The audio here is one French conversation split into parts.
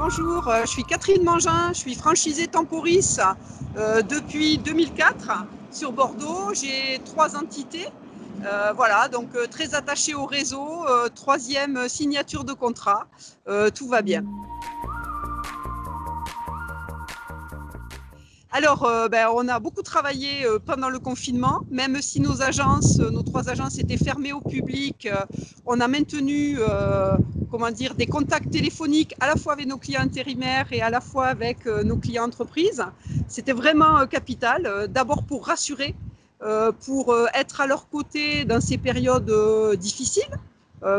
bonjour, je suis Catherine Mangin, je suis franchisée Temporis depuis 2004 sur Bordeaux. J'ai 3 entités, voilà, donc très attachée au réseau, 3e signature de contrat, tout va bien. Alors, on a beaucoup travaillé pendant le confinement, même si nos 3 agences étaient fermées au public, on a maintenu des contacts téléphoniques à la fois avec nos clients intérimaires et à la fois avec nos clients entreprises. C'était vraiment capital, d'abord pour rassurer, pour être à leur côté dans ces périodes difficiles,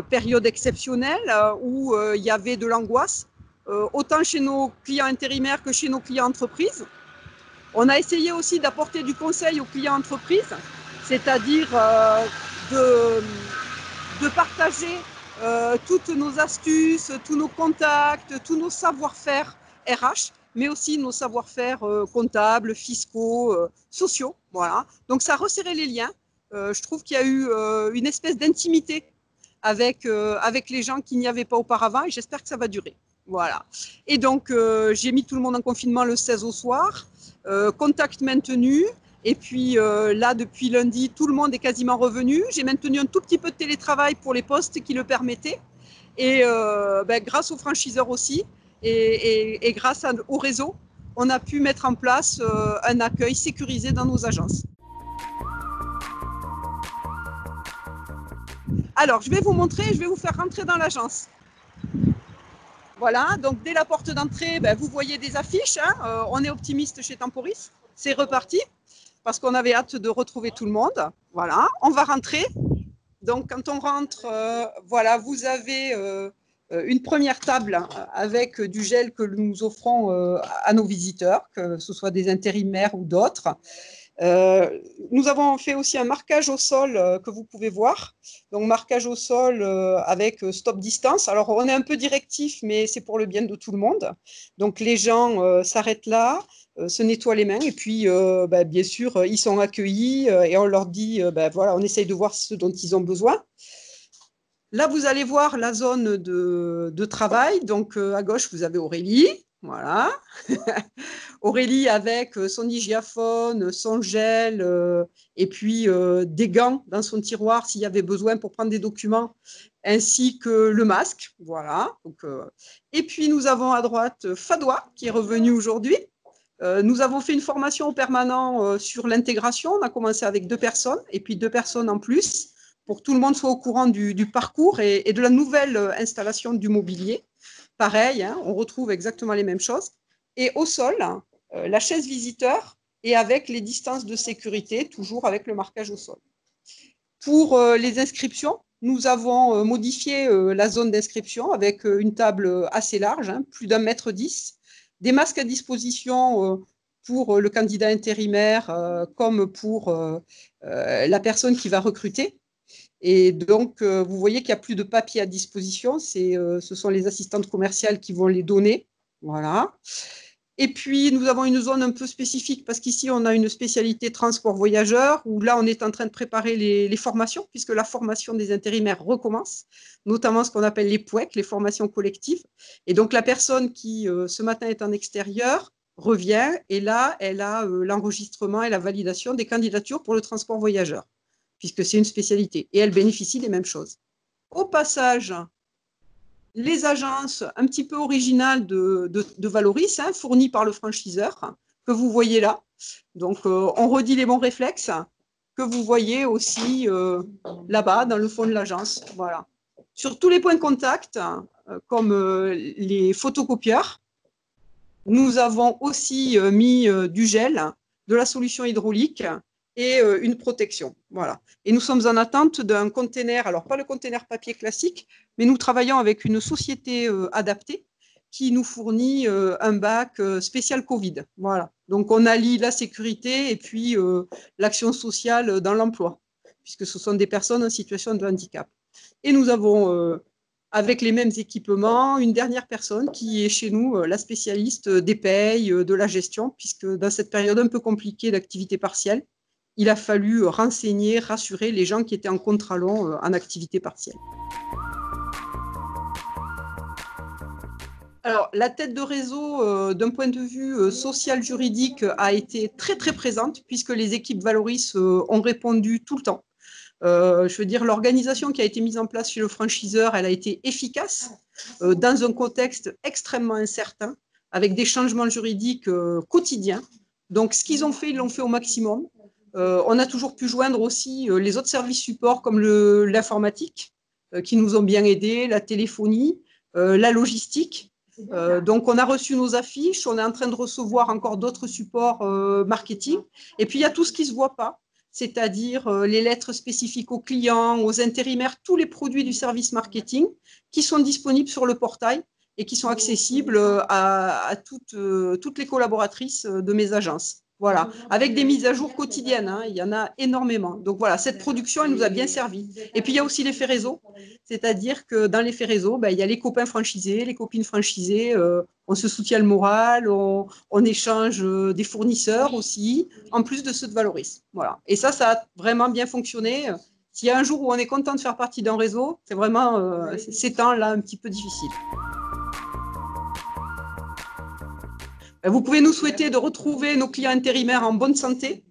périodes exceptionnelles où il y avait de l'angoisse, autant chez nos clients intérimaires que chez nos clients entreprises. On a essayé aussi d'apporter du conseil aux clients entreprises, c'est-à-dire de partager toutes nos astuces, tous nos contacts, tous nos savoir-faire RH, mais aussi nos savoir-faire comptables, fiscaux, sociaux. Voilà. Donc ça a resserré les liens. Je trouve qu'il y a eu une espèce d'intimité avec les gens qu'il n'y avait pas auparavant et j'espère que ça va durer. Voilà. Et donc, j'ai mis tout le monde en confinement le 16 au soir. Contact maintenu. Et puis là, depuis lundi, tout le monde est quasiment revenu. J'ai maintenu un tout petit peu de télétravail pour les postes qui le permettaient. Et grâce aux franchiseurs aussi et grâce au réseau, on a pu mettre en place un accueil sécurisé dans nos agences. Alors, je vais vous montrer, je vais vous faire rentrer dans l'agence. Voilà, donc dès la porte d'entrée, vous voyez des affiches. On est optimiste chez Temporis. C'est reparti parce qu'on avait hâte de retrouver tout le monde. Voilà, on va rentrer. Donc, quand on rentre, voilà, vous avez une première table avec du gel que nous offrons à nos visiteurs, que ce soit des intérimaires ou d'autres. Nous avons fait aussi un marquage au sol que vous pouvez voir. Donc, marquage au sol avec stop distance. Alors, on est un peu directif, mais c'est pour le bien de tout le monde. Donc, les gens s'arrêtent là, se nettoient les mains et puis, bien sûr, ils sont accueillis et on leur dit, voilà, on essaye de voir ce dont ils ont besoin. Là, vous allez voir la zone de travail. Donc, à gauche, vous avez Aurélie. Voilà. Aurélie avec son hygiaphone, son gel et puis des gants dans son tiroir s'il y avait besoin pour prendre des documents, ainsi que le masque. Voilà. Donc, et puis, nous avons à droite Fadoua qui est revenu aujourd'hui. Nous avons fait une formation au permanent sur l'intégration. On a commencé avec 2 personnes et puis 2 personnes en plus pour que tout le monde soit au courant du parcours et de la nouvelle installation du mobilier. Pareil, hein, on retrouve exactement les mêmes choses. Et au sol, la chaise visiteur et avec les distances de sécurité, toujours avec le marquage au sol. Pour les inscriptions, nous avons modifié la zone d'inscription avec une table assez large, hein, plus d'1,10 m, des masques à disposition pour le candidat intérimaire comme pour la personne qui va recruter. Et donc, vous voyez qu'il n'y a plus de papier à disposition. Ce sont les assistantes commerciales qui vont les donner. Voilà. Et puis, nous avons une zone un peu spécifique parce qu'ici, on a une spécialité transport voyageurs où là, on est en train de préparer les formations puisque la formation des intérimaires recommence, notamment ce qu'on appelle les POEC, les formations collectives. Et donc, la personne qui, ce matin, est en extérieur revient et là, elle a l'enregistrement et la validation des candidatures pour le transport voyageur puisque c'est une spécialité, et elle bénéficie des mêmes choses. Au passage, les agences un petit peu originales de Valoris, hein, fournies par le franchiseur, que vous voyez là. Donc, on redit les bons réflexes que vous voyez aussi là-bas, dans le fond de l'agence. Voilà. Sur tous les points de contact, comme les photocopieurs, nous avons aussi mis du gel, de la solution hydraulique, et une protection. Voilà. Et nous sommes en attente d'un container, alors pas le container papier classique, mais nous travaillons avec une société adaptée qui nous fournit un bac spécial Covid. Voilà. Donc on allie la sécurité et puis l'action sociale dans l'emploi, puisque ce sont des personnes en situation de handicap. Et nous avons, avec les mêmes équipements, une dernière personne qui est chez nous la spécialiste des payes, de la gestion, puisque dans cette période un peu compliquée d'activité partielle, il a fallu renseigner, rassurer les gens qui étaient en contrat long en activité partielle. Alors, la tête de réseau, d'un point de vue social juridique, a été très très présente puisque les équipes Valoris ont répondu tout le temps. Je veux dire, l'organisation qui a été mise en place chez le franchiseur, elle a été efficace dans un contexte extrêmement incertain, avec des changements juridiques quotidiens. Donc, ce qu'ils ont fait, ils l'ont fait au maximum. On a toujours pu joindre aussi les autres services support comme l'informatique, qui nous ont bien aidés, la téléphonie, la logistique. Donc, on a reçu nos affiches, on est en train de recevoir encore d'autres supports marketing. Et puis, il y a tout ce qui ne se voit pas, c'est-à-dire les lettres spécifiques aux clients, aux intérimaires, tous les produits du service marketing qui sont disponibles sur le portail et qui sont accessibles à toutes les collaboratrices de mes agences. Voilà, avec des mises à jour quotidiennes, hein, il y en a énormément. Donc voilà, cette production, elle nous a bien servi. Et puis il y a aussi l'effet réseau, c'est-à-dire que dans l'effet réseau, ben, il y a les copains franchisés, les copines franchisées, on se soutient le moral, on échange des fournisseurs aussi, en plus de ceux de Valoris. Voilà. Et ça a vraiment bien fonctionné. S'il y a un jour où on est content de faire partie d'un réseau, c'est vraiment ces temps-là un petit peu difficiles. Vous pouvez nous souhaiter de retrouver nos clients intérimaires en bonne santé.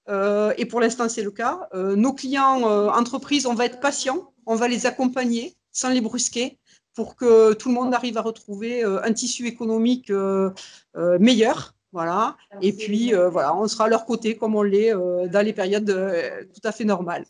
Et pour l'instant, c'est le cas. Nos clients entreprises, on va être patients, on va les accompagner sans les brusquer pour que tout le monde arrive à retrouver un tissu économique meilleur. Voilà. Et puis, voilà, on sera à leur côté comme on l'est dans les périodes tout à fait normales.